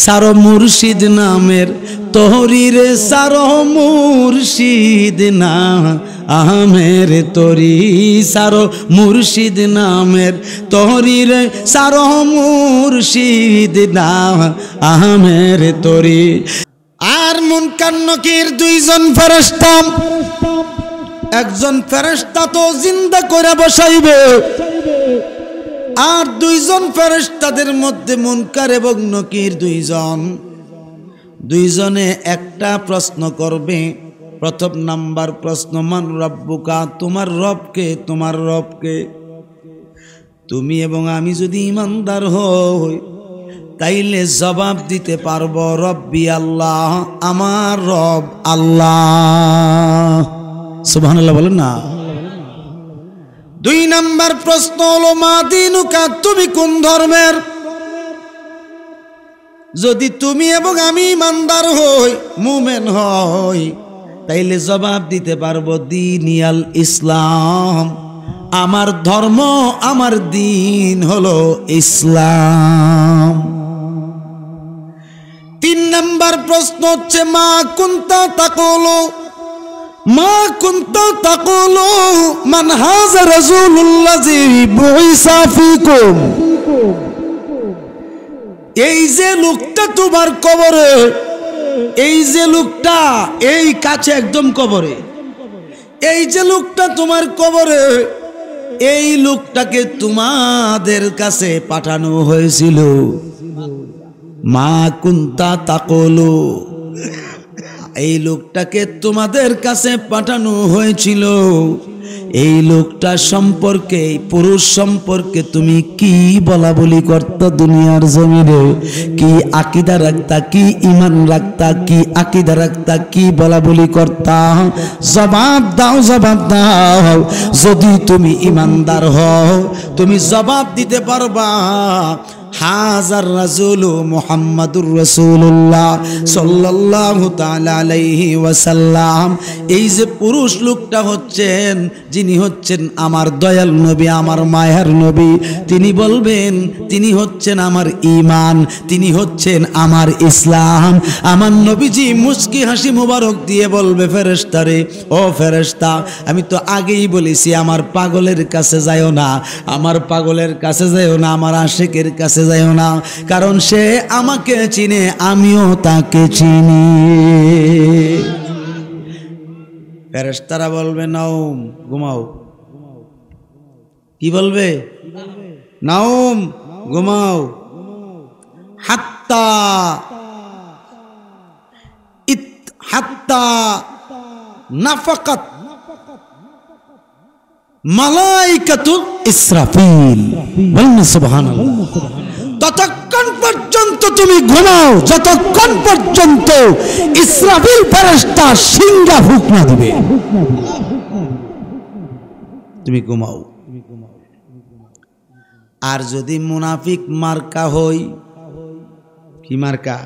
সারো মুর্শিদ নামের তোহরিরে সারো মুর্শিদ না আমের তরি সারো মুর্শিদ নামের তোহরিরে সারো মুর্শিদ না আমের তরি। আর মুনকার নকির দুইজন ফেরেশতা, একজন ফেরেশতা তো জিন্দা করে বসাইবে, আর দুইজন ফেরেশতাদের মধ্যে মুনকার এবং নকির দুইজনে একটা প্রশ্ন করবে। প্রথম নাম্বার প্রশ্ন, মান রব্বুকা, তোমার রবকে, তোমার রবকে। তুমি এবং আমি যদি ইমানদার হই তাইলে জবাব দিতে পারবো রব্বি আল্লাহ, আমার রব আল্লাহ। সুবহানাল্লাহ বলেন না। দুই নাম্বার প্রশ্ন হলো মা দিনুকা, তুমি কোন ধর্মের। যদি তুমি এবং আমি ইমানদার হই, মুমিন হই, তাইলে জবাব দিতে পারবো দীনিয়াল ইসলাম, আমার ধর্ম আমার দিন হলো ইসলাম। তিন নাম্বার প্রশ্ন হচ্ছে মা কুনতা তাকুলু, মা কুনতা তাকুলু মান হাযা রাসূলুল্লাযী বুইসা ফীকুম। এই যে লোকটা তোমার কবরে, এই যে লোকটা এই কাছে একদম কবরে, এই যে লোকটা তোমার কবরে, এই লোকটাকে তোমাদের কাছে পাঠানো হয়েছিল। মা কুনতা তাকুলু, এই লোকটাকে তোমাদের কাছে পাঠানো হয়েছিল। এই লোকটা সম্পর্কে, পুরুষ সম্পর্কে তুমি কি বলা বলি করতা দুনিয়ার জমিনে? কি আকীদা রাখতা, কি ঈমান রাখতা, কি আকীদা রাখতা, কি বলা বলি করতা? জবাব দাও, জবাব দাও। যদি তুমি ঈমানদার হও তুমি জবাব দিতে পারবা হাজার রাসূল মুহাম্মাদুর রাসূলুল্লাহ সাল্লাল্লাহু তাআলা আলাইহি ওয়াসাল্লাম। এই যে পুরুষ লোকটা হচ্ছেন, যিনি হচ্ছেন আমার দয়াল নবী, আমার মায়ার নবী, তিনি বলবেন তিনি হচ্ছেন আমার ঈমান, তিনি হচ্ছেন আমার ইসলাম। আমার নবীজি মুস্কি হাসি মুবারক দিয়ে বলবে ফেরেশতারে, ও ফেরেশতা, আমি তো আগেই বলেছি আমার পাগলের কাছে যাইও না, আমার পাগলের কাছে যাইও না, আমার আশিকের কাছে যাইও না, কারণ সে আমাকে চিনে, আমিও তাকে চিনি। ফেরেশতারা বলবে নাওম, ঘুমাও। কি বলবে? নাওম, ঘুমাও। হাত্তা হাত্তা নাফাকাত মালাইকাতু ইসরাফিল। বলেন সুবহানাল্লাহ। ততক্ষণ পর্যন্ত তুমি ঘুমাও যতক্ষণ পর্যন্ত ইসরাফিল ফেরেশতা সিংহা ফুঁক না দিবে, তুমি ঘুমাও। আর যদি মুনাফিক মার্কা হই, কি মার্কা?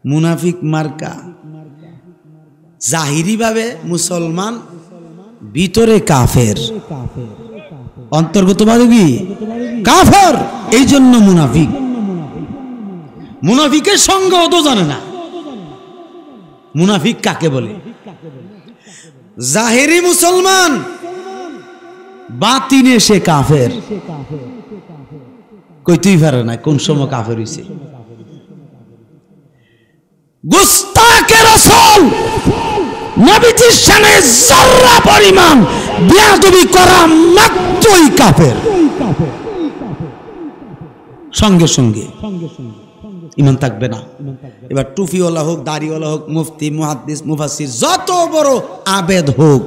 মুনাফিক মার্কা। জাহিরি ভাবে মুসলমান, ভিতরে কাফের, অন্তর্গতভাবে কি কাফের, এই জন্য মুনাফিক। মুনাফিকের সঙ্গে ও তো জানে না মুনাফিক কাকে বলে। জাহিরি মুসলমান, বাতিনে সে কাফের, কইতেই পারে না কোন সময় কাফের হইছে। গুস্তাখে রাসূল, নবীজির শানে যারা পরিমাণ বেয়াদবি করা মাত্রই কাফের, সঙ্গে সঙ্গে ঈমান থাকবে না। এবার টুপিওয়ালা হোক, দাড়িওয়ালা হোক, মুফতি, মুহাদ্দিস, মুফাসসির, যত বড় আবেদ হোক,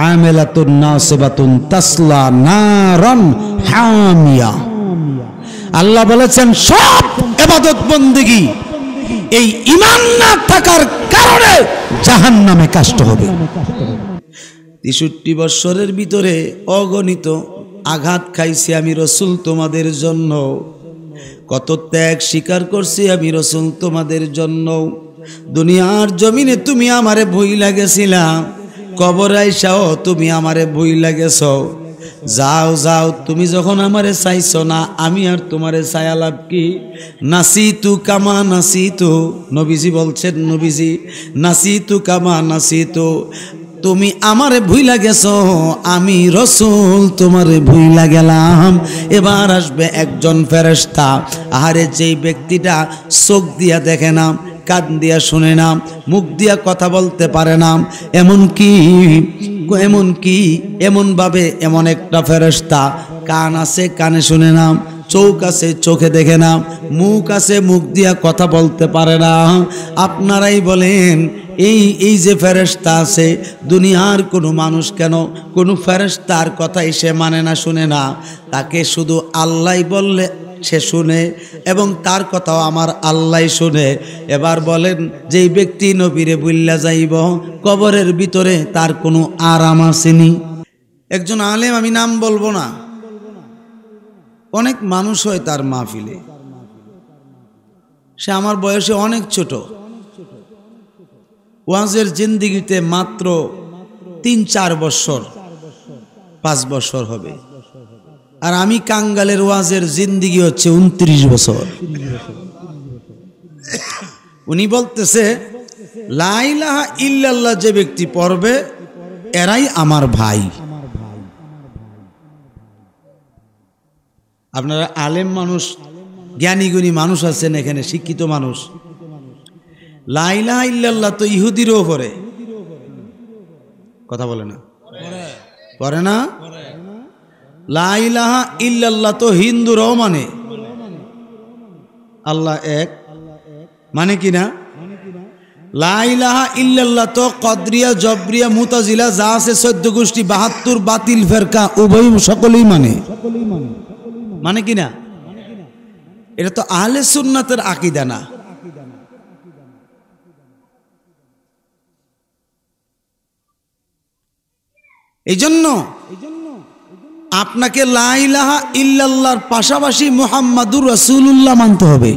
আমিলাতুন নাসিবাতুন তাসলা নারান হামিয়া। আল্লাহ বলেছেন সব ইবাদত বন্দেগী এই ঈমান না থাকার কারণে জাহান্নামে কাষ্ট হবে। ৬৩ বছরের ভিতরে অগণিত আঘাত খাইছি আমি রাসূল তোমাদের জন্য, কত ত্যাগ স্বীকার করছি আমি রাসূল তোমাদের জন্য। দুনিয়ার জমিনে তুমি আমারে ভুইলা গেছিলা, কবর আইসাও তুমি আমারে ভুইলা গেছো। যাও যাও, তুমি যখন আমারে চাইছো না, আমি আর তোমারে চায়া লাভ কি? নাসিতু কামা নাসিতু, নবীজি বলছেন, নবীজি নাসিতু কামা নাসিতু, তুমি আমারে ভুইলা গেছো, আমি রসুল তোমারে ভুইলা গেলাম। এবার আসবে একজন ফেরেশতা, আহারে যেই ব্যক্তিটা চোখ দিয়া দেখে না, কান দিয়া শুনে না, মুখ দিয়া কথা বলতে পারে না, এমনভাবে এমন একটা ফেরেশতা, কান আছে কানে শুনে না, চোখ আছে চোখে দেখে না, মুখ আছে মুখ দিয়া কথা বলতে পারে না। আপনারাই বলেন এই যে ফেরেশতা আছে, দুনিয়ার কোনো মানুষ কেন কোনো ফেরেশতার কথাই সে মানে না, শুনে না, তাকে শুধু আল্লাহ বললে সে শুনে, এবং তার কথাও আমার আল্লাহ শুনে। এবার বলেন, যেই ব্যক্তি নবীরে বুল্লা যাইব, কবরের ভিতরে তার কোনো আরাম আসেনি। একজন আলেম, আমি নাম বলবো না, অনেক মানুষ হয় তার মাহফিলে, সে আমার বয়সে অনেক ছোট, ওয়াজের জিন্দিগিতে মাত্র 3-4 বছর 5 বছর হবে, আর আমি কাঙ্গালের ওয়াজের জিন্দিগি হচ্ছে 29 বছর। উনি বলতেছে, লা ইলাহা ইল্লাল্লাহ যে ব্যক্তি পড়বে এরাই আমার ভাই। আপনারা আলেম মানুষ, জ্ঞানীগুণী মানুষ আছেন এখানে, শিক্ষিত মানুষ, লা ইলাহা ইল্লাল্লাহ তো ইহুদিরও পড়ে, কথা বলে না, পড়ে না? লা ইলাহা ইল্লাল্লাহ তো হিন্দুরাও মানে, আল্লাহ এক মানে কি না? লা ইলাহা ইল্লাল্লাহ তো কদরিয়া, জবরিয়া, মুতাজিলা যা আছে 14 গোষ্ঠী, 72 বাতিল ফেরকা, উভয় সকলেই মানে কি না? এটা তো আহলে সুন্নাতের আকীদা না। এই জন্য আপনাকে লা ইলাহা ইল্লাল্লাহর পাশাপাশি মুহাম্মাদুর রাসূলুল্লাহ মানতে হবে।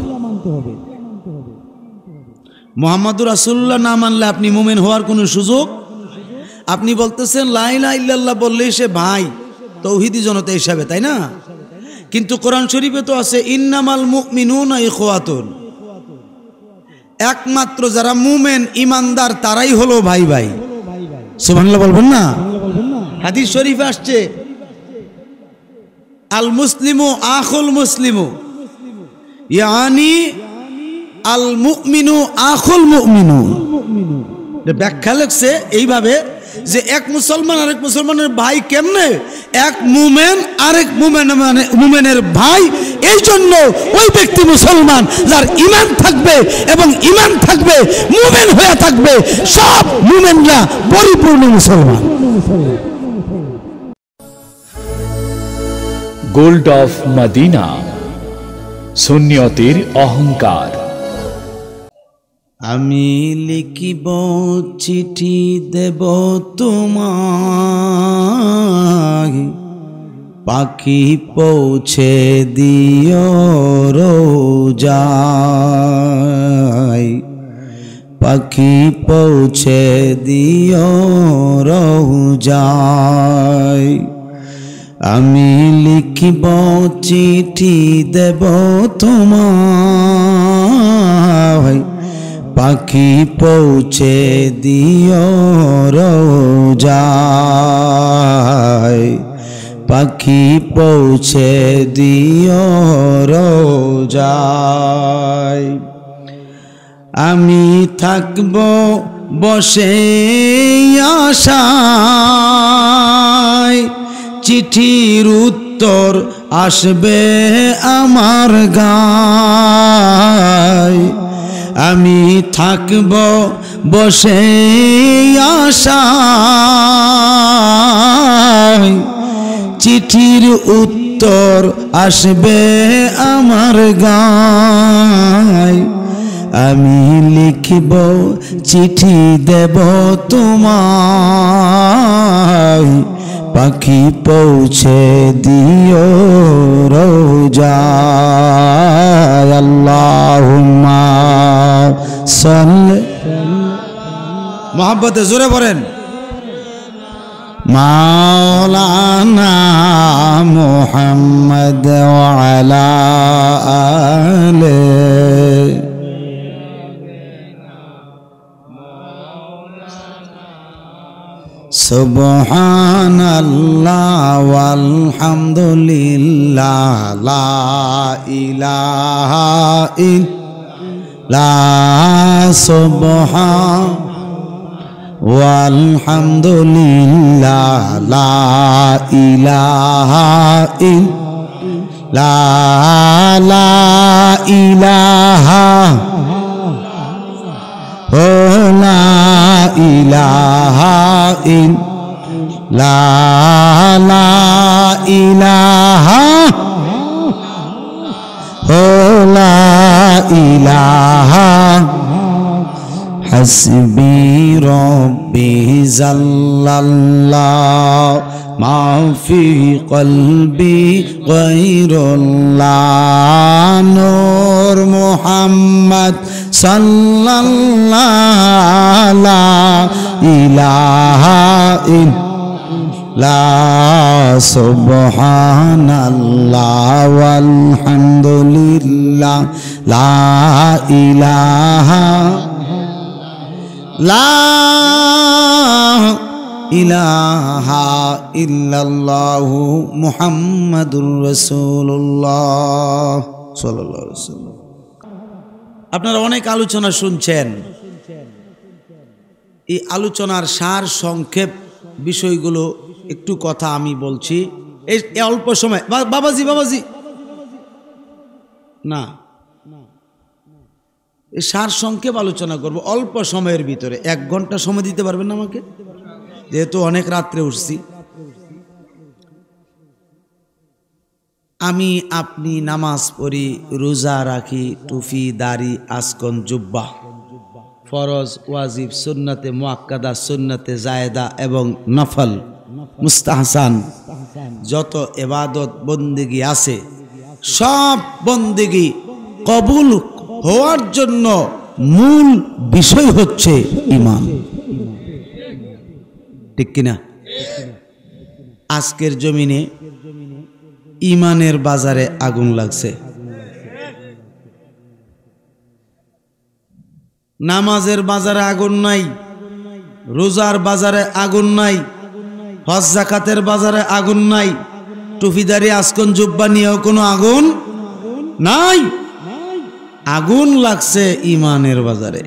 মুহাম্মাদুর রাসূলুল্লাহ না মানলে আপনি মুমিন হওয়ার কোনো সুযোগ। আপনি বলতেছেন লা ইলাহা ইল্লাল্লাহ বললেই সে ভাই, তৌহিদি জনতা হিসাবে, তাই না? কিন্তু কোরআন শরীফে তো আছে ইন্নামাল মুমিনুনা ইখওয়াতুন, একমাত্র যারা মুমিন ইমানদার তারাই হলো ভাই ভাই। সুবহানাল্লাহ বলবেন না? হাদিস শরীফে আসছে আল মুসলিমু আখুল মুসলিমু, ইয়ানি আল মুমিনু আখুল মুমিনু। ব্যাখ্যা লিখছে এইভাবে যে এক মুসলমান আরেক মুসলমানের ভাই কেমনে? এক মুমিন আরেক মুমিনের ভাই। এই জন্য ওই ব্যক্তি মুসলমান যার ঈমান থাকবে এবং ঈমান থাকবে, মুমিন হয়ে থাকবে, সব মুমিনরা পরিপূর্ণ মুসলমান। গোল্ড অফ মদিনা, সুন্নিয়তের অহংকার। আমি লিখিব চিঠি দেব তোমায়, পাখি পৌঁছে দিও রোজায়, পাখি পৌঁছে দিও রোজায়। আমি লিখিব চিঠি দেব তোমায়, পাখি পৌঁছে দিও রোজায়, পাখি পৌঁছে দিও রোজায়। আমি থাকব বসে আশায়, চিঠির উত্তর আসবে আমার গায়। আমি থাকব বসে আশায়, চিঠির উত্তর আসবে আমার গায়। আমি লিখিব চিঠি দেব তোমায়, পাখি পৌঁছে দিও রোজায়। আল্লাহুম্মা সাল্লি, মহব্বতে জোরে পড়েন, মাওলানা মুহাম্মদ ওয়া আলা আলিহি সুবহানাল্লাহ ওয়ালহামদুলিল্লাহ লা ইলাহা ইল্লাল্লাহ সুবহান ওয়ালহামদুলিল্লাহ লা ইলাহা ইল্লাল্লাহ লা ইলাহা ও লা ইলাহা ইল্লাল্লাহ লা ইলাহা ও লা ইলাহা হাসবি রব্বি জাল্লাল্লাহ মা ফি কলবি গায়রুল্লাহ নূর মুহাম্মদ সাল্লাল্লাহু লা ইলাহা ইল্লাল্লাহ সুবহানাল্লাহ ওয়ালহামদুলিল্লাহ লা ইলাহা লা ইলাহা ইল্লাল্লাহু মুহাম্মাদুর রাসূলুল্লাহ সাল্লাল্লাহু আলাইহি ওয়াসাল্লাম। আপনারা অনেক আলোচনা শুনছেন, এই আলোচনার সার সংক্ষেপ বিষয়গুলো একটু কথা আমি বলছি এই অল্প সময়। বাবাজি না, এই সার সংক্ষেপ আলোচনা করব অল্প সময়ের ভিতরে। 1 ঘন্টা সময় দিতে পারবেন না আমাকে? যেহেতু অনেক রাত্রে উঠছি। আমি আপনি নামাজ পড়ি, রোজা রাখি, টুপি দাড়ি আসকন জুব্বা, ফরজ ওয়াজিব সুন্নতে মুআক্কাদা সুন্নতে জায়েদা এবং নফল মুস্তাহসান যত ইবাদত বন্দেগী আছে সব বন্দেগী কবুল হওয়ার জন্য মূল বিষয় হচ্ছে ঈমান। ঠিক কিনা? আজকের জমিনে ঈমানের বাজারে আগুন লাগছে। নামাজের বাজারে আগুন নাই, রোজার বাজারে আগুন নাই, হজ যাকাতের বাজারে আগুন নাই, টুপিদারি আসকন জুব্বা নিয়েও কোনো আগুন নাই। আগুন লাগছে ঈমানের বাজারে।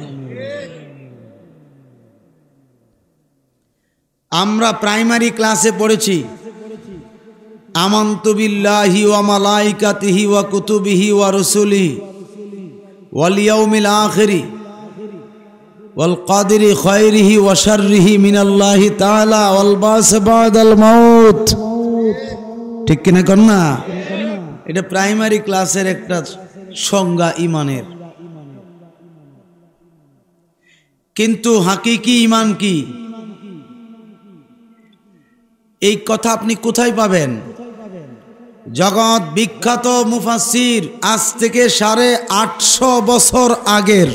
আমরা প্রাইমারি ক্লাসে পড়েছি আমানতু বিল্লাহি ওয়া মালাইকাতিহি ওয়া কুতুবিহি ওয়া রুসুলিহি ওয়াল ইয়াউমিল আখিরি ওয়াল কাদিরি খায়রিহি ওয়া শাররিহি মিনাল্লাহি তাআলা ওয়াল বাস বাদাল মাউত। ঠিক কিনা কোন না? এটা প্রাইমারি ক্লাসের একটা সংজ্ঞা ঈমানের। কিন্তু হাকিকি ঈমান কি, এই কথা আপনি কোথায় পাবেন? জগৎ বিখ্যাত মুফাসসির আজ থেকে 850 বছর আগের,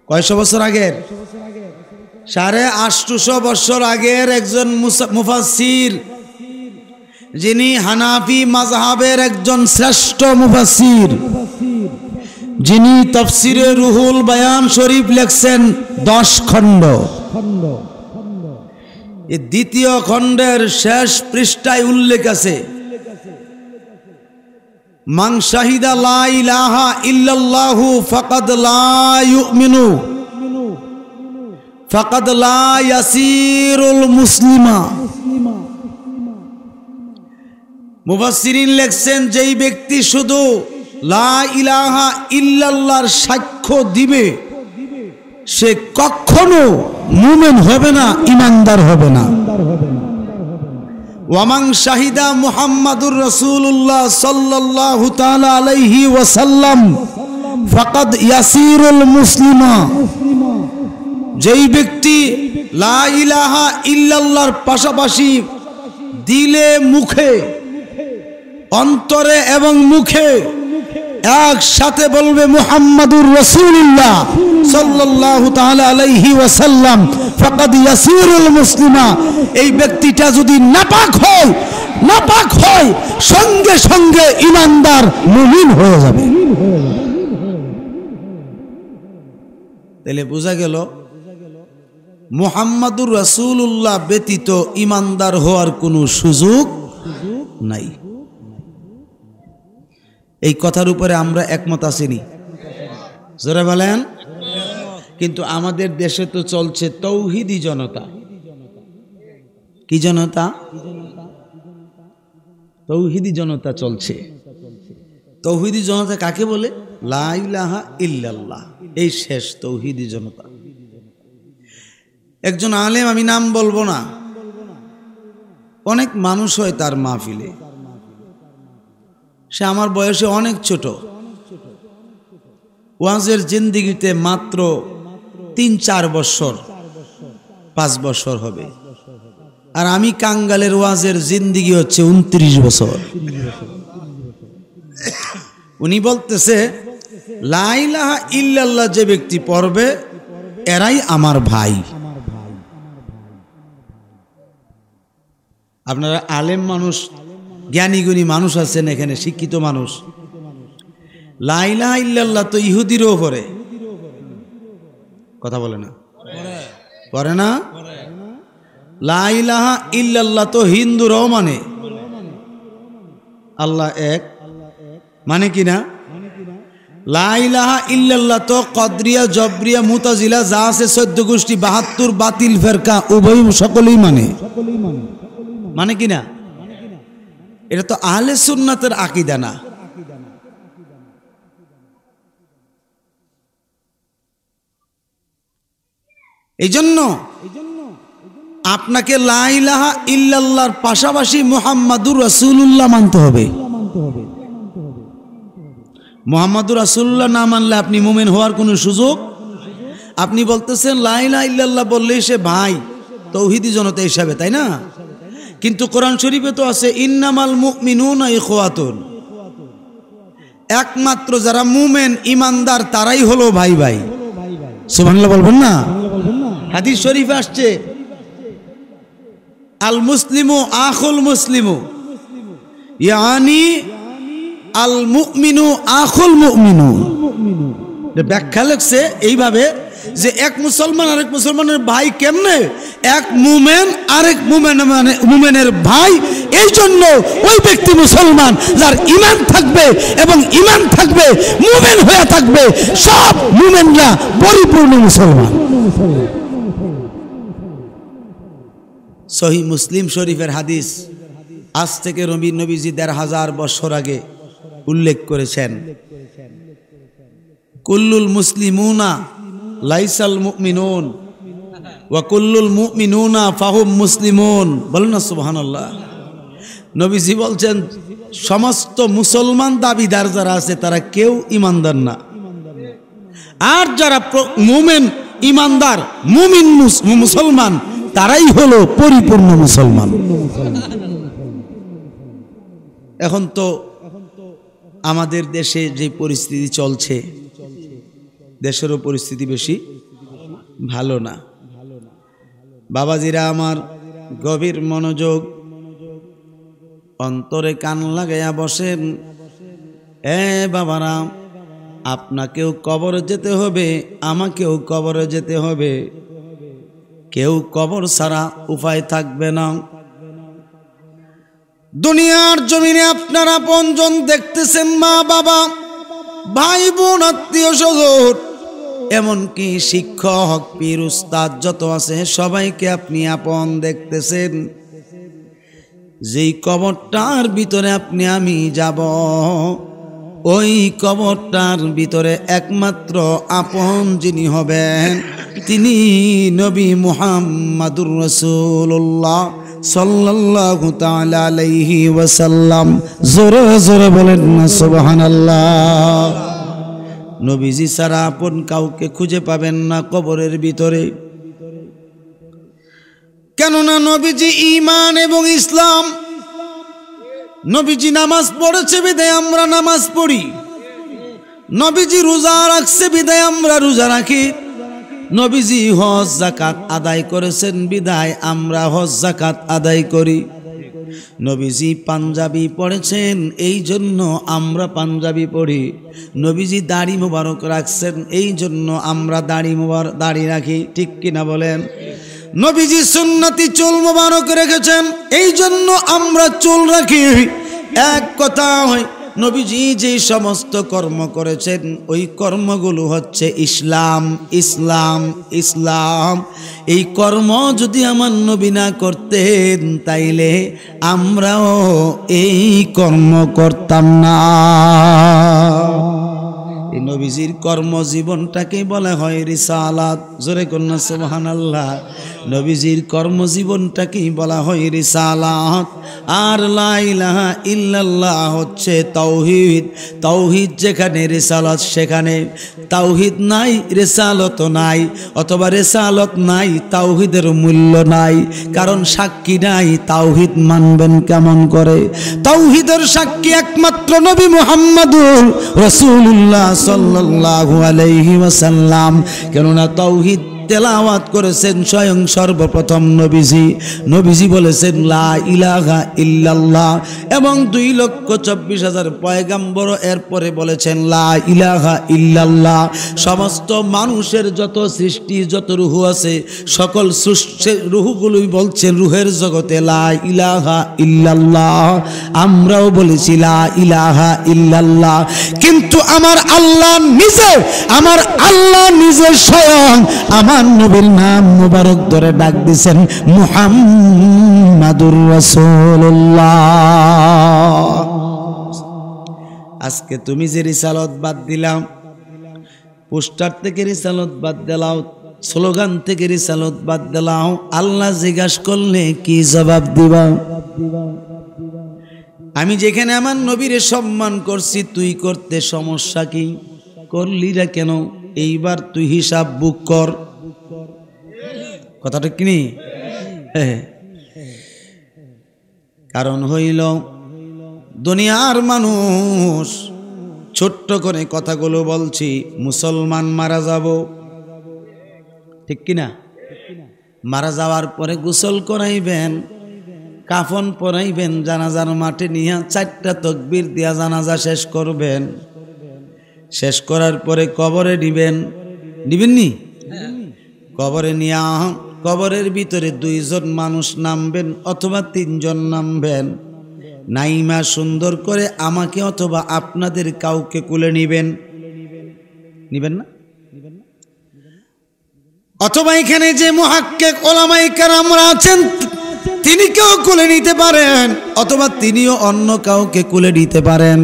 কয়শো বছর আগের? 850 বছর আগের একজন মুফাসসির, যিনি হানাফি মাযহাবের একজন শ্রেষ্ঠ মুফাসসির, যিনি তাফসিরে রুহুল বায়ান শরীফ লিখছেন 10 খণ্ড। এই দ্বিতীয় খণ্ডের শেষ পৃষ্ঠায় উল্লেখ আছে মান শাহিদা লা ইলাহা ইল্লাল্লাহু ফাকাদ লা ইউমিনু ফাকাদ লা ইয়াসিরুল মুসলিমা। মুফাসসিরিন লিখছেন যেই ব্যক্তি শুধু লা ইলাহা ইল্লাল্লাহর সাক্ষ্য দিবে সে কখনো মুমিন হবে না, ঈমানদার হবে না। ওয়ামান শাহিদা মুহাম্মাদুর রাসূলুল্লাহ সাল্লাল্লাহু তাআলা আলাইহি ওয়াসাল্লাম ফাকাদ ইয়াসিরুল মুসলিমা। যেই ব্যক্তি লা ইলাহা ইল্লাল্লাহর পাশাপাশি দিলে মুখে, অন্তরে এবং মুখে একসাথে বলবে মুহাম্মাদুর রাসূলুল্লাহ সাল্লাল্লাহু তাআলা আলাইহি ওয়াসাল্লাম, ফাকাদ ইয়াসিরুল মুসলিমা, এই ব্যক্তিটা যদি নাপাক হয় সঙ্গে সঙ্গে ঈমানদার মুমিন হয়ে যাবে। তাহলে বোঝা গেল মুহাম্মাদুর রাসূলুল্লাহ ব্যতীত ঈমানদার হওয়ার কোনো সুযোগ নাই। এই কথার উপরে আমরা একমত আছিনি? জোরে বলেন। কিন্তু আমাদের দেশে তো চলছে তৌহিদি জনতা। কি জনতা? তৌহিদি জনতা চলছে। তৌহিদি জনতা কাকে বলে? লা ইলাহা ইল্লাল্লাহ, এই শেষ তৌহিদি জনতা। একজন আলেম, আমি নাম বলবো না, অনেক মানুষ হয় তার মাহফিলে, সে আমার বয়সে অনেক ছোট, ওয়াজের জিন্দিগিতে মাত্র 3-4 বছর 5 বছর হবে, আর আমি কাঙ্গালের ওয়াজের জিন্দিগি হচ্ছে 29 বছর। উনি বলতেছে লা ইলাহা ইল্লাল্লাহ যে ব্যক্তি পড়বে এরাই আমার ভাই। আপনারা আলেম মানুষ, জ্ঞানী গুণী মানুষ আছেন এখানে, শিক্ষিত মানুষ, লা ইলাহা ইল্লাল্লাহ তো ইহুদিরও পড়ে, কথা বলে না? পড়ে না? লা ইলাহা ইল্লাল্লাহ তো হিন্দুরাও মানে, আল্লাহ এক মানে কি না? লা ইলাহা ইল্লাল্লাহ তো কদরিয়া, জবরিয়া, মুতাজিলা যা আছে 14 গোষ্ঠী 72 বাতিল ফেরকা উভয় সকলেই মানে কি না? এটা তো আহলে সুন্নাতের আকীদা না। এই জন্য আপনাকে লা ইলাহা ইল্লাল্লাহর পাশাপাশি মুহাম্মাদুর রাসূলুল্লাহ মানতে হবে। মুহাম্মাদুর রাসূলুল্লাহ না মানলে আপনি মুমিন হওয়ার কোনো সুযোগ। আপনি বলতেছেন লা ইলাহা ইল্লাল্লাহ বললেই সে ভাই তৌহিদি জনতা হিসাবে, তাই না? কিন্তু কোরআন শরীফে তো আছে ইন্নামাল মুমিনুনা ইখওয়াতুন, একমাত্র যারা মুমিন ঈমানদার তারাই হলো ভাই ভাই। সুবহানাল্লাহ বলবেন না? হাদিস শরীফে আসছে আল মুসলিমু আখুল মুসলিমু, ইয়ানি আল মুমিনু আখুল মুমিনু। ব্যাখ্যা লিখছে এইভাবে যে এক মুসলমান আরেক মুসলমানের ভাই কেমনে? এক মুমিন আরেক মুমিনের ভাই। এই জন্য ওই ব্যক্তি মুসলমান যার ঈমান থাকবে এবং ঈমান থাকবে মুমিন হয়ে থাকবে, সব মুমিনরা পরিপূর্ণ মুসলমান। সহিহ মুসলিম শরীফের হাদিস, আজ থেকে নবীজি ১৫০০ বছর আগে উল্লেখ করেছেন, কুল্লুল মুসলিমুনা লাইসাল মুমিনুন ওয়া কুল্লুল মুমিনুনা ফাহুম মুসলিমুন। বলেন না সুবহানাল্লাহ। নবীজি বলছেন সমস্ত মুসলমান দাবিদার যারা আছে তারা কেউ ঈমানদার না, আর যারা মুমিন ঈমানদার মুমিন মুসলমান তারাই হলো পরিপূর্ণ মুসলমান। এখন তো আমাদের দেশে যে পরিস্থিতি চলছে, দেশেরও পরিস্থিতি বেশি ভালো না। বাবাজিরা আমার, গভীর মনোযোগ, অন্তরে কান লাগাইয়া বসেন। বাবারা, আপনাকেও কবরে যেতে হবে, আমাকেও কবরে যেতে হবে। কেউ কবর ছাড়া উপায় থাকবে না। দুনিয়ার জমিনে আপনারা আপনজন দেখতেছেন, মা বাবা, ভাই বোন, আত্মীয় স্বজন, এমনকি শিক্ষক, পীর, উস্তাদ যত আছে সবাইকে আপনি আপন দেখতেছেন। যেই কবরটার ভিতরে আপনি আমি যাব, ওই কবরটার ভিতরে একমাত্র আপন যিনি হবেন তিনি নবী মুহাম্মাদুর রাসূলুল্লাহ সাল্লাল্লাহু তাআলা আলাইহি ওয়াসাল্লাম। জোরে জোরে বলেন না সুবহানাল্লাহ। নবীজি ছাড়া আপন কাউকে খুঁজে পাবেন না কবরের ভিতরে। কেননা নবীজি ঈমান এবং ইসলাম, নবীজি নামাজ পড়েছে বিধায় আমরা নামাজ পড়ি, নবীজি রোজা রাখছে বিধায় আমরা রোজা রাখি, নবীজি হজ যাকাত আদায় করেছেন বিদায় আমরা হজ যাকাত আদায় করি। নবীজি পাঞ্জাবি পড়েছেন এই জন্য আমরা পাঞ্জাবি পড়ি। নবীজি দাড়ি মোবারক রাখছেন এই জন্য আমরা দাড়ি রাখি, ঠিক কিনা বলেন? নবীজি সুন্নতি চুল মোবারক রেখেছেন এই জন্য আমরা চুল রাখি। এক কথা হয়, নবীজি যে সমস্ত কর্ম করেছেন ওই কর্মগুলো হচ্ছে ইসলাম ইসলাম ইসলাম। এই কর্ম যদি আমার নবী না করতেন তাইলে আমরাও এই কর্ম করতাম না। এই নবীজির কর্মজীবনটাকে বলা হয় রিসালাত। জোরে কন্যা সুবহানাল্লাহ। নবীজির কর্মজীবনটাকেই বলা হয় রিসালাত। আর লা ইলাহা ইল্লাল্লাহ হচ্ছে তাওহীদ। তাওহীদ যেখানে রিসালাত সেখানে। তাওহীদ নাই রিসালত নাই, অথবা রিসালত নাই তাওহীদের মূল্য নাই। কারণ সাক্ষী নাই, তাওহীদ মানবেন কেমন করে? তাওহীদের সাক্ষী একমাত্র নবী মুহাম্মদুর রাসূলুল্লাহ সাল্লাল্লাহু আলাইহি ওয়াসাল্লাম। কেননা তাওহীদ তেলাওয়াত করেছেন স্বয়ং সর্বপ্রথম নবীজি। নবীজি বলেছেন লা ইলাহা ইল্লাল্লাহ, এবং 2,24,000 পয়গাম্বর এরপরে বলেছেন লা ইলাহা ইল্লাল্লাহ। সমস্ত মানুষের যত সৃষ্টি যত রূহ আছে সকল রূহগুলোই বলছেন রূহের জগতে লা ইলাহা ইল্লাল্লাহ। আমরাও বলেছি লা ইলাহা ইল্লাল্লাহ। কিন্তু আমার আল্লাহ নিজে স্বয়ং আমার নবীর নাম মুবারক ধরে ডাক দিয়েছেন মুহাম্মাদুর রাসূলুল্লাহ। আজকে তুমি যে রিসালাত বাদ দিলাম, পোস্টার থেকে রিসালাত বাদ দিলাও, স্লোগান থেকে রিসালাত বাদ দিলাও, আল্লাহ জিজ্ঞাসা করলে কি জবাব দিবা? আমি যেখানে আমার নবীরে সম্মান করছি তুই করতে সমস্যা কি? করলিরা কেন? এইবার তুই হিসাব বুক কর। কথাটা কিনি? কারণ হইল দুনিয়ার মানুষ ছোট্ট করে কথাগুলো বলছি, মুসলমান মারা যাব, ঠিক কিনা? মারা যাওয়ার পরে গোসল করাইবেন, কাফন পরাইবেন, জানাজার মাঠে নিয়ে 4টা তাকবীর দিয়া জানাজা শেষ করবেন। শেষ করার পরে কবরে নিবেননি? কবরে নিয়া কবরের ভিতরে 2 জন মানুষ নামবেন অথবা 3 জন নামবেন। নাইমা সুন্দর করে আমাকে অথবা আপনাদের কাউকে কুলে নিবেন না? অথবা এখানে যে মুহাক্কিক উলামায়ে কেরামরা আছেন তিনি কেউ কুলে নিতে পারেন, অথবা তিনিও অন্য কাউকে কুলে নিতে পারেন।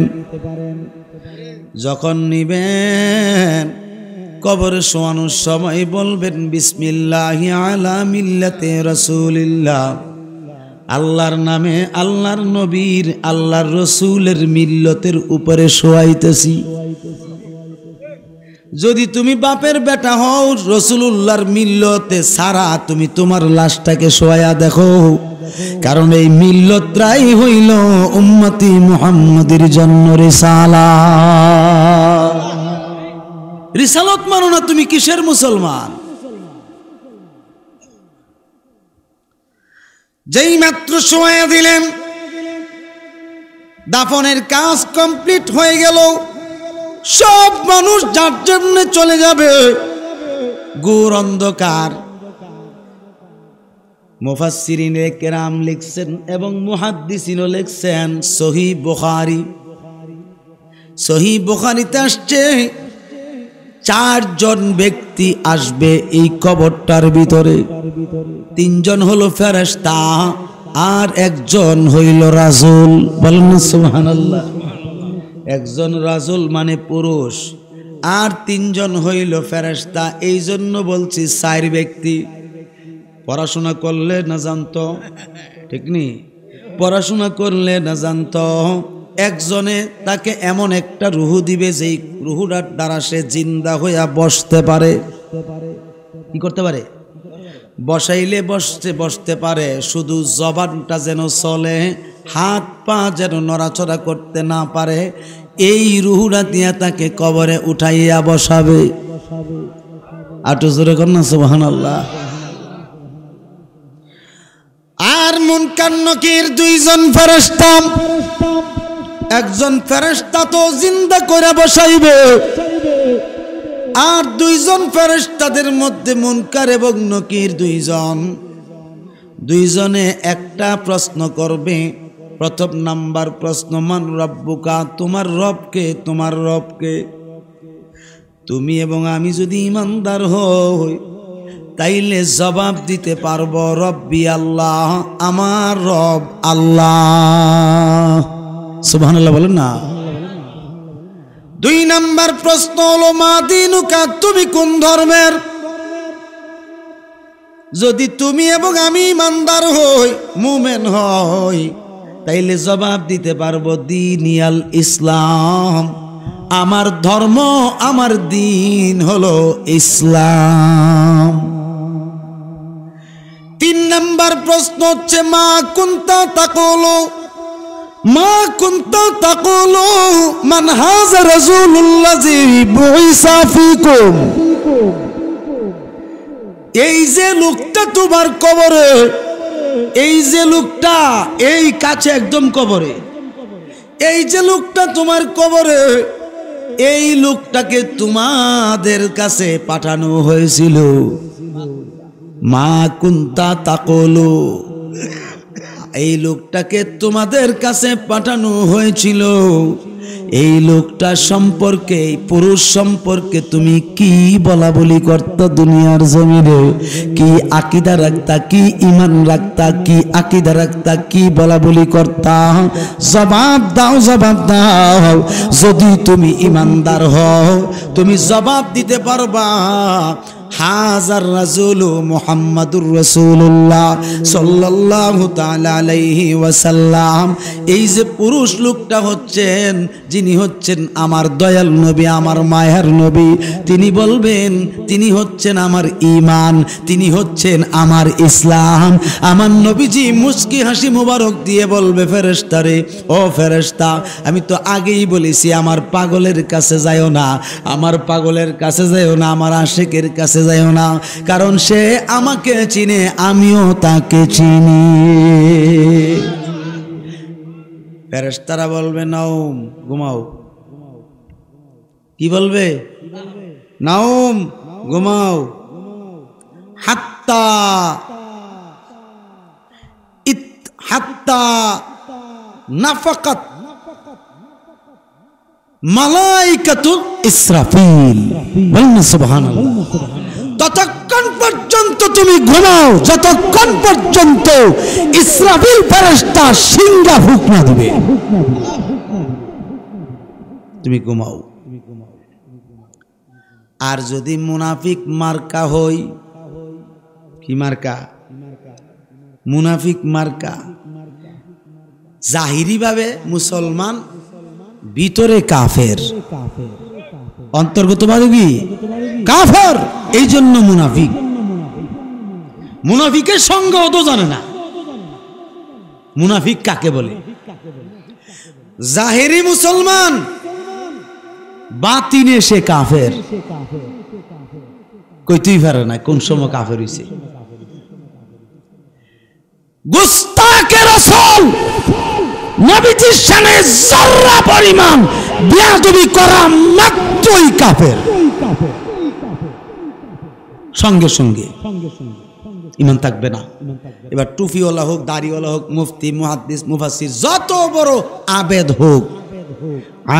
যখন নিবেন কবরে শোয়ানোর সময় বলবেন বিসমিল্লাহি আলা মিল্লাতে রাসূলিল্লাহ, আল্লাহর নামে আল্লাহর নবীর আল্লাহর রসুলের মিল্লতের উপরে শোয়াইতেছি। যদি তুমি বাপের বেটা হও রসুলুল্লাহর মিল্লতে সারা তুমি তোমার লাশটাকে শোয়া দেখো, কারণ এই মিল্লতরাই হইল উম্মতি মুহাম্মাদের জন্য রিসালাত। রিসালাত মানো না তুমি কিসের মুসলমান? যেই মাত্র শোয়া দিলেন দাফনের কাজ কমপ্লিট হয়ে গেল, সব মানুষ যার জন্য চলে যাবে, ঘোর অন্ধকার। মুফাসসিরিনে কেরাম লিখছেন এবং মুহাদ্দিসিনও লিখছেন, সহিহ বুখারীতে আসছে 4 জন ব্যক্তি আসবে এই কবরটার ভিতরে। 3 জন হলো ফেরেশতা আর 1 জন হইল রাসূল। বলেন সুবহানাল্লাহ। 1 জন রাসূল মানে পুরুষ, আর 3 জন হইল ফেরেশতা। এই জন্য বলছি 4 ব্যক্তি। পড়াশোনা করলে না জানতো, ঠিক নি? পড়াশোনা করলে না জানতো একজনে তাকে এমন একটা রুহু দিবে যেই রুহুটার দ্বারা সে জিন্দা হইয়া বসতে পারে। কি করতে পারে? বসাইলে বসতে পারে, শুধু জবানটা যেন চলে, হাত পা যেন নড়াচড়া করতে না পারে। এই রুহুটা দিয়া তাকে কবরে উঠাইয়া বসাবে। আটু জোরে কর না সুবহানাল্লাহ। আর মুনকার নকির দুইজন ফেরেশতা, একজন ফেরেশতা তো জিন্দা করে বসাইবে, আর দুইজন ফেরেশতাদের মধ্যে মুনকার এবং নকির দুইজনে একটা প্রশ্ন করবে। প্রথম নাম্বার প্রশ্ন, মান রব্বুকা, তোমার রবকে, তোমার রবকে। তুমি এবং আমি যদি ইমানদার হই তাইলে জবাব দিতে পারবো রব্বি আল্লাহ, আমার রব আল্লাহ। সুবহানাল্লাহ বলেন না। দুই নাম্বার প্রশ্ন হলো মা দিনুকা, তুমি কোন ধর্মের? যদি তুমি এবং আমি ইমানদার হই, মুমিন হই, তাইলে জবাব দিতে পারবো দীনিয়াল ইসলাম, আমার ধর্ম, আমার দিন হলো ইসলাম। তিন নাম্বার প্রশ্ন হচ্ছে মা কুনতা তাকুলু, মা কুনতা তাকুলু মান হাযা রাসূলুল্লাযী বুইসা ফীকুম। এই যে লোকটা তোমার কবরে, এই যে লোকটা এই কাছে একদম কবরে, এই যে লোকটা তোমার কবরে, এই লোকটাকে তোমাদের কাছে পাঠানো হয়েছিল। মা কুনতা তাকুলু, এই লোকটাকে তোমাদের কাছে পাঠানো হয়েছিল। এই লোকটা সম্পর্কে, পুরুষ সম্পর্কে তুমি কি বলা বলি করতা দুনিয়ার জমিনে? কি আকীদা রাখতা, কি ঈমান রাখতা, কি আকীদা রাখতা, কি বলা বলি করতা? জবাব দাও, জবাব দাও। যদি তুমি ঈমানদার হও তুমি জবাব দিতে পারবা হাজার রাসূলু মুহাম্মাদুর রাসূলুল্লাহ সাল্লাল্লাহু তাআলা আলাইহি ওয়াসাল্লাম। এই যে পুরুষ লোকটা হচ্ছেন, যিনি হচ্ছেন আমার দয়াল নবী, আমার মায়ার নবী, তিনি বলবেন তিনি হচ্ছেন আমার ঈমান, তিনি হচ্ছেন আমার ইসলাম। আমার নবীজি মুস্কি হাসি মুবারক দিয়ে বলবে ফেরেশতারে, ও ফেরেশতা, আমি তো আগেই বলেছি আমার পাগলের কাছে যাইও না, আমার পাগলের কাছে যাইও না, আমার আশিকের কাছে যাইও না, কারণ সে আমাকে চিনে, আমিও তাকে চিনি। ফেরেশতারা বলবে নাওম, ঘুমাও। কি বলবে? নাওম, ঘুমাও। হাত্তা নাফাকাত মালাইকাতুল ইসরাফিল, বলেন সুবহানাল্লাহ। ততক্ষণ পর্যন্ত তুমি ঘুমাও যতক্ষণ পর্যন্ত ইসরাফিল ফেরেশতা সিংহা ফুঁক না দিবে, তুমি ঘুমাও। আর যদি মুনাফিক মার্কা হই, কি মার্কা? মুনাফিক মার্কা। জাহিরি ভাবে মুসলমান, ভিতরে কাফের, অন্তর্গতভাবে কি কাফের, এই জন্য মুনাফিক। মুনাফিকের সঙ্গে অত জানে না মুনাফিক কাকে বলে। জাহিরি মুসলমান, বাতিনে সে কাফের, কইতেই পারে না কোন সময় কাফের হইছে। গুস্তাখে রাসূল, নবীজির শানে যারা পরিমাণ বেয়াদবি করা মাত্রই কাফের, সঙ্গে সঙ্গে ঈমান থাকবে না। এবার টুপিওয়ালা হোক, দাড়িওয়ালা হোক, মুফতি, মুহাদ্দিস, মুফাসসির, যত বড় আবেদ হোক,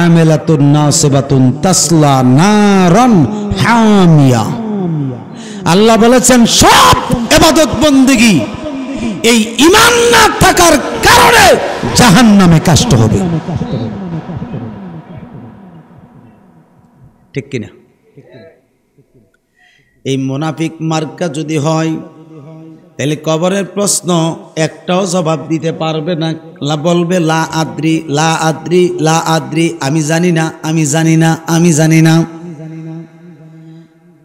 আমিলাতুন নাসিবাতুন তাসলা নারান হামিয়া। আল্লাহ বলেছেন সব ইবাদত বন্দেগী এই ঈমান না থাকার কারণে জাহান্নামে কাষ্ট হবে। ঠিক কিনা? এই মুনাফিক মার্কা যদি হয় তাহলে কবরের প্রশ্ন একটাও জবাব দিতে পারবে না। বলবে লা আদ্রি, লা আদ্রি, লা আদ্রি, আমি জানি না, আমি জানি না, আমি জানি না।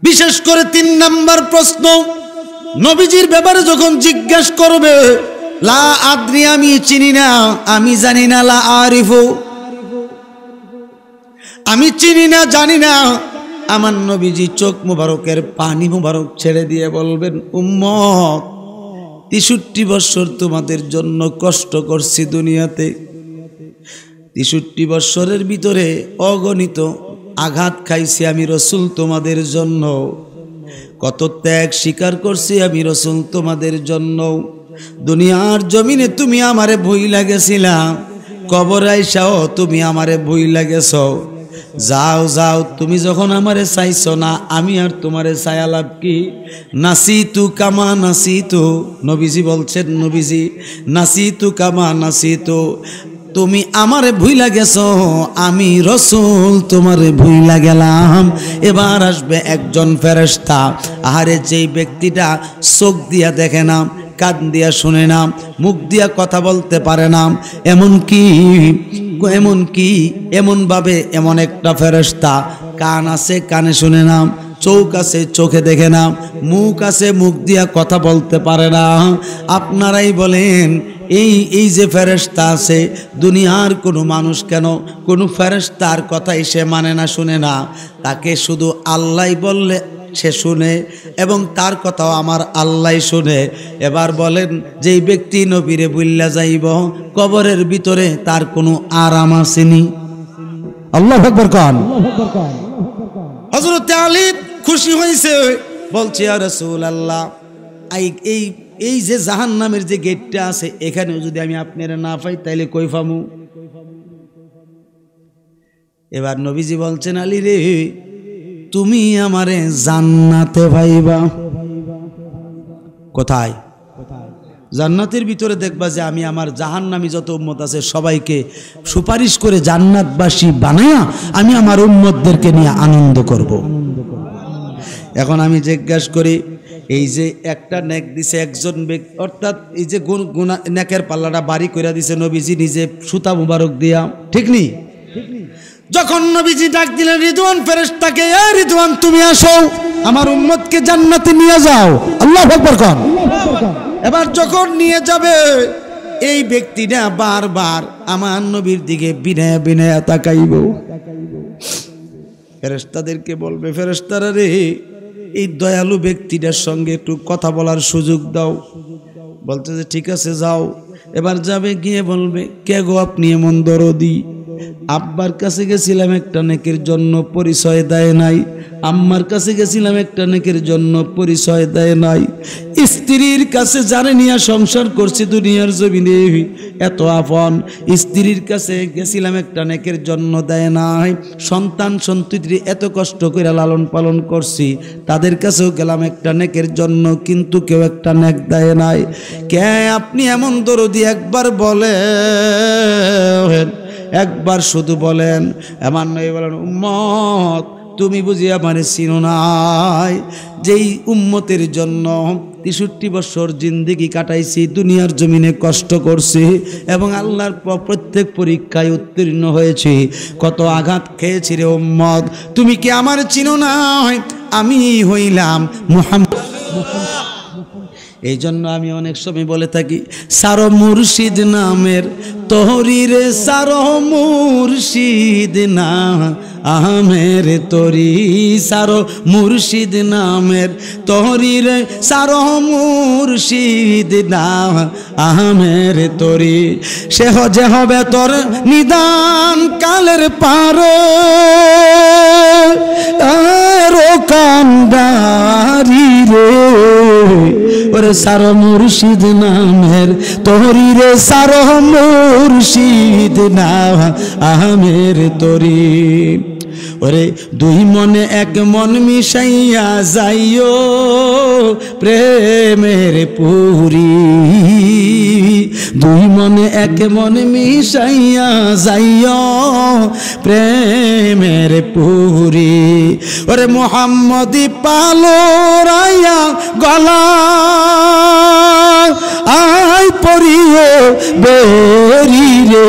বিশেষ করে 3 নাম্বার প্রশ্ন, নবীজির ব্যাপারে যখন জিজ্ঞাসা করবে লা আদ্রি, আমি চিনি না, আমি জানি না, লা আরিফু, আমি চিনি না, জানি না, আমার নবীজি চোখ মুবারকের পানি মুবারক ছেড়ে দিয়ে বলবেন, উম্মত ৬৩ বছর তোমাদের জন্য কষ্ট করছি দুনিয়াতে। ৬৩ বছরের ভিতরে অগণিত আঘাত খাইছি আমি রসুল তোমাদের জন্য, কত ত্যাগ স্বীকার করছি আমি রসুল তোমাদের জন্য। দুনিয়ার জমিনে তুমি আমারে ভুইলা গেছিলা, কবর আইসাও তুমি আমারে ভুইলা গেছ। যাও যাও, তুমি যখন আমারে চাইছো না, আমি আর তোমারে ছায়া লাভ কি? নাসিতু কামা নাসিতু, নবীজি বলছেন, নবীজি নাসিতু কামা নাসিতু, তুমি আমারে ভুইলা গেছো, আমি রসুল তোমারে ভুইলা গেলাম। এবার আসবে একজন ফেরেশতা, আহারে যেই ব্যক্তিটা চোখ দিয়া দেখে না, কান দিয়া শুনে না, মুখ দিয়া কথা বলতে পারে না, এমনভাবে এমন একটা ফেরেশতা, কান আছে কানে শুনে না, চোখ আছে চোখে দেখে না, মুখ আছে মুখ দিয়া কথা বলতে পারে না। আপনারাই বলেন এই যে ফেরেশতা আছে, দুনিয়ার কোনো মানুষ কেন কোনো ফেরেশতার কথাই সে মানে না, শুনে না, তাকে শুধু আল্লাহ বললে সে শুনে এবং তার কথাও আমার আল্লাহ শুনে। এবার বলেন যেই ব্যক্তি নবীরে বুল্লা যাইব, কবরের ভিতরে তার কোনো আরাম আসেনি। আল্লাহু আকবার কান। হযরত আলী খুশি হয়েছে, বলছে ইয়া রাসূলুল্লাহ, এই যে জাহান্নামের যে গেটটা আছে, এখানে যদি আমি আপনারা না পাই তাইলে কই পামু? এবার নবীজি বলছেন, আলী রে, তুমি আমারে জান্নাতে পাইবা। কোথায়? জান্নাতের ভিতরে দেখবা যে আমি আমার জাহান্নামী যত উম্মত আছে সবাইকে সুপারিশ করে জান্নাতবাসী বানায়া আমি আমার উম্মতদেরকে নিয়ে আনন্দ করব। এখন আমি জিজ্ঞাসা করি, এই যে একটা নেক দিছে একজন ব্যক্তি, অর্থাৎ এই যে গুনাহ নেকের পাল্লাটা বাড়ি করে দিছে নবীজি নিজে সুতা মুবারক দিয়া, ঠিক নি? যখন নবীজি ডাক দিলেন রিদওয়ান ফেরেশতাকে, এ রিদওয়ান তুমি আসো, আমার উম্মতকে জান্নাতে নিয়ে যাও। আল্লাহু আকবার কোন। এবার যখন নিয়ে যাবে, এই ব্যক্তিটা বারবার আমার নবীর দিকে বিনয় বিনয় তাকাইব। ফেরেশতাদেরকে বলবে, ফেরেশতারা রে, এই দয়ালু ব্যক্তিটার সঙ্গে একটু কথা বলার সুযোগ দাও। বলতে যে ঠিক আছে যাও। এবার যাবে, গিয়ে বলবে, কে গো আপনি এমন দরদি? আব্বার কাছে গেছিলাম একটা নেকের জন্য, পরিচয় দেয় নাই। আম্মার কাছে গেছিলাম একটা নেকের জন্য, পরিচয় দেয় নাই। স্ত্রীর কাছে জানে নিয়া সংসার করছি দুনিয়ার জমিনে, এত আপন। স্ত্রীর কাছে গেছিলাম একটা নেকের জন্য, দেয় নাই। সন্তান সন্ততি এত কষ্ট করে লালন পালন করছি, তাদের কাছেও গেলাম একটা নেকের জন্য, কিন্তু কেউ একটা নেক দেয় নাই। কে আপনি এমন দরদি? একবার বলেন, একবার শুধু বলেন। আমার নবী বলেন, উম্মত তুমি বুঝি আমারে চিনো নাই? যেই উম্মতের জন্য ৬৩ বছর জিন্দেগি কাটাইছি, দুনিয়ার জমিনে কষ্ট করছি এবং আল্লাহর প্রত্যেক পরীক্ষায় উত্তীর্ণ হয়েছি, কত আঘাত খেয়েছি রে উম্মত, তুমি কি আমার চিনো নাই? আমি হইলাম মুহাম্মদ। এই জন্য আমি অনেক সময় বলে থাকি, সারো মুর্শিদ নামের তোহরিরে, সারো মুর্শিদ না আমের তরি, সারো মুর্শিদ নামের তোহরিরে, সারো মুর্শিদ না আমের তরি। সে যে হবে তোর নিদান কালের পারে, আরো কান্ডারি রে, ওরে সারো মুর্শিদ নামের তোরি রে, সারো মুর্শিদ না আমের তরি। ওরে দুই মনে এক মন মিশাইয়া যাইও প্রেমের পুরি, দুই মনে এক মন মিশাইয়া যাইও প্রেমের পুরি। ওরে মুহাম্মদি পালো রাইয়া গলা আয় পরিও বেরি রে,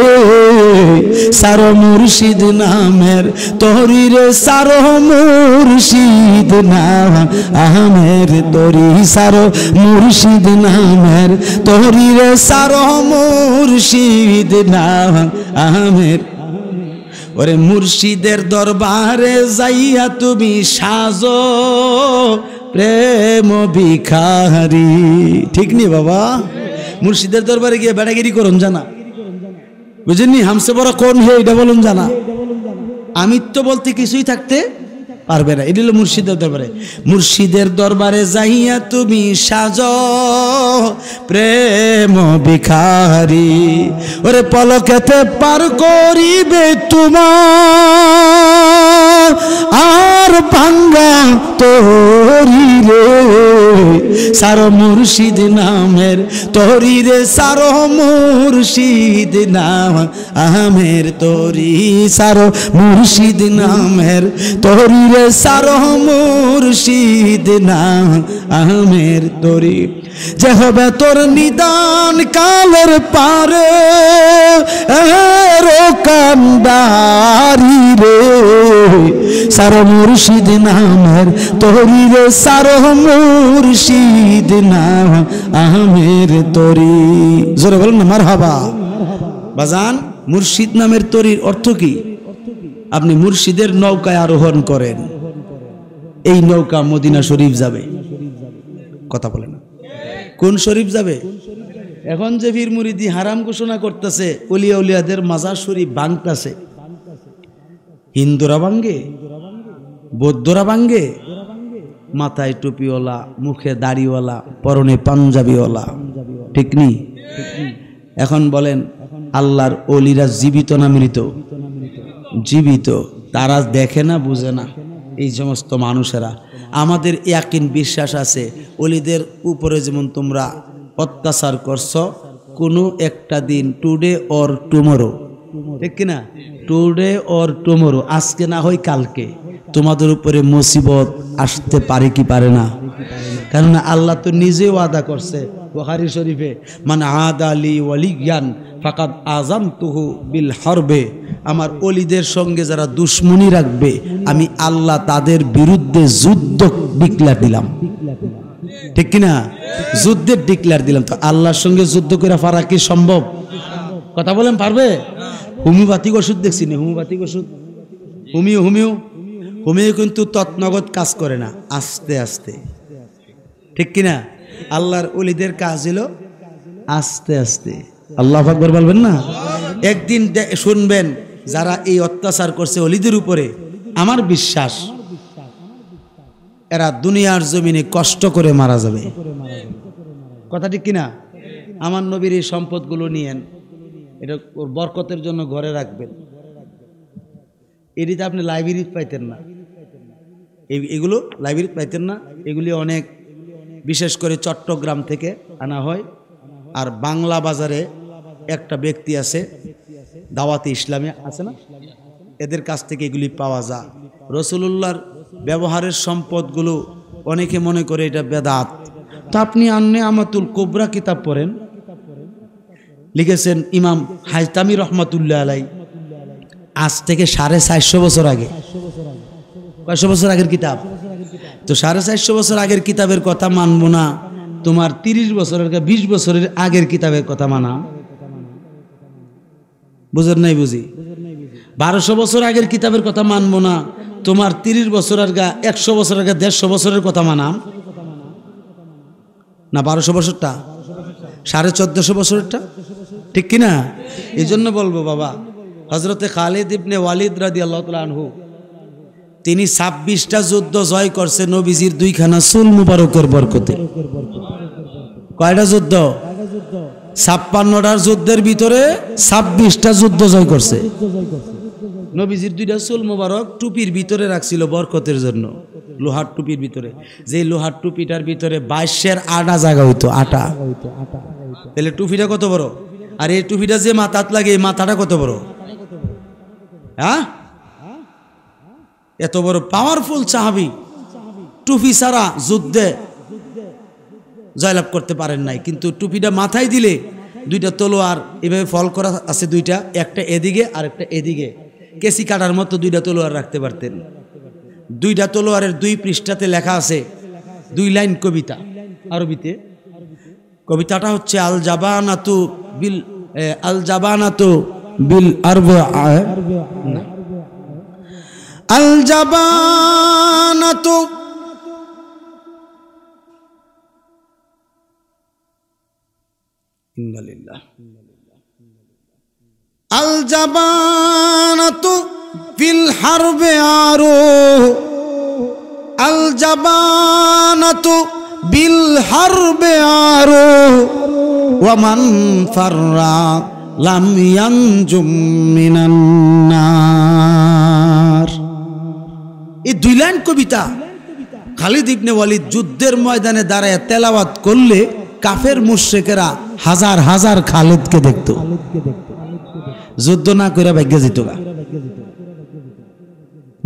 সারো মুর্শিদ নামের তোরি রে, সারো মুর্শিদ নাম আমের তরি, সারো মুর্শিদ নামের তোরি রে, সারো মুর্শিদ নাম আমের। ওরে মুর্শিদের দরবারে যাইয়া তুমি সাজো প্রেম ভিখারি। ঠিক নি বাবা? মুর্শিদের দরবারে গিয়ে বেড়াগিরি করুন জানা, বুঝেননি? হামসে বড় কোন হে এটা বলুন জানা, আমিত্ব বলতে কিছুই থাকতে পারবে না। এটা হলো মুর্শিদের দরবারে। মুর্শিদের দরবারে যাইয়া তুমি সাজো প্রেম ভিখারি, ওরে পলকেতে পার করিবে তোমার আর ভাঙ্গা তরি রে, সারো মুর্শিদ নামের তরি রে, সারো মুর্শিদ নাম আমের তরি, সারো মুর্শিদ নামের তরি রে, সারো মুর্শিদ নাম আমের তরি। যে হবে তোর নিদান কালের পারে কান্দারি রে, সারো মুর্শিদ নামের তরি রে, সারো মুর্শিদ নাম আমের তরি। জোরে বলুন না মারহাবা। বাজান, মুর্শিদ নামের তরির অর্থ কি? আপনি মুর্শিদের নৌকায় আরোহণ করেন, এই নৌকা মদিনা শরীফ যাবে। কথা বলে না, কোন শরীফ যাবে? এখন যে পীর মুরিদি হারাম ঘোষণা করতেছে, ওলিয়া উলিয়াদের মাজার শরীফ ভাঙতেছে, হিন্দুরা ভাঙ্গে, বৌদ্ধরা ভাঙ্গে, মাথায় টুপিওয়ালা, মুখে দাড়িওয়ালা, পরনে পাঞ্জাবিওয়ালা, ঠিক নি? এখন বলেন আল্লাহর ওলিরা জীবিত না মৃত? জীবিত। তারা দেখে না, বুঝে না। এই সমস্ত মানুষেরা, আমাদের ইয়াকিন বিশ্বাস আছে ওলিদের উপরে যেমন তোমরা অত্যাচার করছো, কোনো একটা দিন, টুডে অর টুমরো, ঠিক কিনা? টুডে অর টুমরো, আজকে না হয় কালকে তোমাদের উপরে মুসিবত আসতে পারে কি পারে না? কেননা আল্লাহ তো নিজেও ওয়াদা করছে বুখারী শরীফে, মান আদালি ওয়ালিয়ান ফাকাদ আযামতুহু বিল হারবে, আমার ওলিদের সঙ্গে যারা দুশমনি রাখবে আমি আল্লাহ তাদের বিরুদ্ধে যুদ্ধ ডিক্লেয়ার দিলাম। ঠিক কিনা? যুদ্ধের ডিক্লেয়ার দিলাম। তো আল্লাহর সঙ্গে যুদ্ধ করে পারা কি সম্ভব? কথা বলেন, পারবে? হোমিওপ্যাথিক ওষুধ দেখছি না, হোমিওপ্যাথিক ওষুধ, হোমিও কিন্তু তৎনগদ কাজ করে না, আস্তে আস্তে, ঠিক কিনা? আল্লাহর ওলিদের কাজ হলো আস্তে আস্তে। আল্লাহু আকবার বলবেন না? একদিন শুনবেন যারা এই অত্যাচার করছে ওলিদের উপরে, আমার বিশ্বাস এরা দুনিয়ার জমিনে কষ্ট করে মারা যাবে। কথা ঠিক কিনা? আমার নবীর এই সম্পদগুলো নিয়েন, এটা ওর বরকতের জন্য ঘরে রাখবেন। এটিতে আপনি লাইব্রেরিতে পাইতেন না, এগুলো লাইব্রেরিতে পাইতেন না। এগুলি অনেক বিশেষ করে চট্টগ্রাম থেকে আনা হয়। আর বাংলা বাজারে একটা ব্যক্তি আছে, দাওয়াতে ইসলামে আছে না, এদের কাছ থেকে এগুলি পাওয়া যায়। রাসূলুল্লাহর ব্যবহারের সম্পদগুলো অনেকে মনে করে এটা বেদাত। তো আপনি আন-নি'মাতুল কুবরা কিতাব পড়েন, লিখেছেন ইমাম হায়তামি রহমাতুল্লাহ আলাই, আজ থেকে 450 বছর আগে। কয়শো বছর আগের কিতাব? তো 450 বছর আগের কিতাবের কথা মানবো না, তোমার 30 বছরের 20 বছরের আগের কিতাবের কথা মানা? বুঝেন নাই? বুঝি। 1200 বছর আগের কিতাবের কথা মানবো না, তোমার 30 বছর আগে, 100 বছর আগে, 150 বছরের কথা মানাম না? 1200 বছরটা, 1450 বছরেরটা, ঠিক কিনা? এই জন্য বলবো বাবা, হজরতে খালিদ ইবনে ওয়ালিদ রাদিয়াল্লাহু তাআলা আনহু, তিনি 26টা যুদ্ধ জয় করছে নবীজির 2খানা চুল মুবারকের বরকতে। কয়টা যুদ্ধ? 56টার যুদ্ধের ভিতরে 26টা যুদ্ধ জয় করছে। নবীজির 2টা চুল মুবারক টুপির ভিতরে রাখছিল বরকতের জন্য, লোহার টুপির ভিতরে। যে লোহার টুপিটার ভিতরে 22 আটা জায়গা হইতো, আটা। তাহলে টুপিটা কত বড়? আর এই টুপিটা যে মাথাত লাগে, এই মাথাটা কত বড়? হ্যাঁ, এত বড় পাওয়ারফুল সাহাবী, টুপি ছাড়া যুদ্ধে জয়লাভ করতে পারেন নাই। কিন্তু টুপিটা মাথায় দিলে 2টা তলোয়ার এভাবে ফল করা আছে, 2টা, একটা এদিকে আর একটা এদিকে, কেসি কাটার মতো 2টা তলোয়ার রাখতে পারতেন। 2টা তলোয়ারের 2 পৃষ্ঠাতে লেখা আছে 2 লাইন কবিতা আরবিতে। কবিতাটা হচ্ছে আল জাবানাতু বিল আরবা, আল জাবানাতু ইন্নালিল্লাহ আল জাবানাতু ফিল হারবে আরো আল জাবানাতু বিল হারবে আরো ওয়া মান ফাররা লাম ইয়ানজুম মিনান নার। এই দুই লাইন কবিতা খালিদ ইবনে ওয়ালিদ যুদ্ধের ময়দানে দাঁড়ায় তেলাওয়াত করলে কাফের মুশরিকেরা হাজার হাজার খালিদকে দেখতো, যুদ্ধ না করে ভাগ্য যেত গা।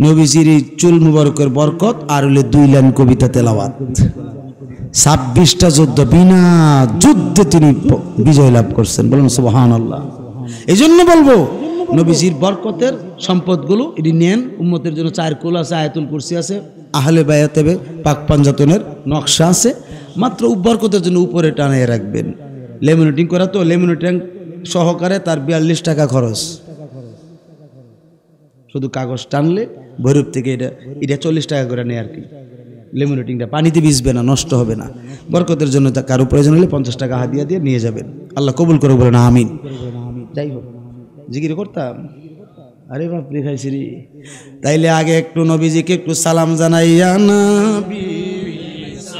নবীজির চুল মুবারকের বরকত আর হলে দুই লাইন কবিতা তেলাওয়াত, 26টা যুদ্ধ বিনা যুদ্ধে তিনি বিজয় লাভ করছেন। বলুন সুবহানাল্লাহ। এই জন্য বলবো নবীজির বরকতের সম্পদগুলো এটি নেন। উম্মতের জন্য 4 কুল আছে, আয়াতুল কুরসি আছে, আহলে বায়াতে পাক পাঞ্জাতনের নকশা আছে। মাত্র বরকতের জন্য উপরে টানিয়ে রাখবেন। লেমিনেটিং করা তো লেমিনেটিং সহকারে তার 42 টাকা খরচ। শুধু কাগজ টানলে ভৈরব থেকে এটা 40 টাকা করে নেয় আর কি। লেমিনেটিংটা পানিতে ভিজবে না, নষ্ট হবে না। বরকতের জন্য কারো প্রয়োজন হলে 50 টাকা হাদিয়া দিয়ে নিয়ে যাবেন। আল্লাহ কবুল করে বলেন আমিন। যাই হোক, জিকির করতাম। আরে বাপ রে খাইছি রে। তাইলে আগে একটু নবীজিকে একটু সালাম জানাইয়া নবী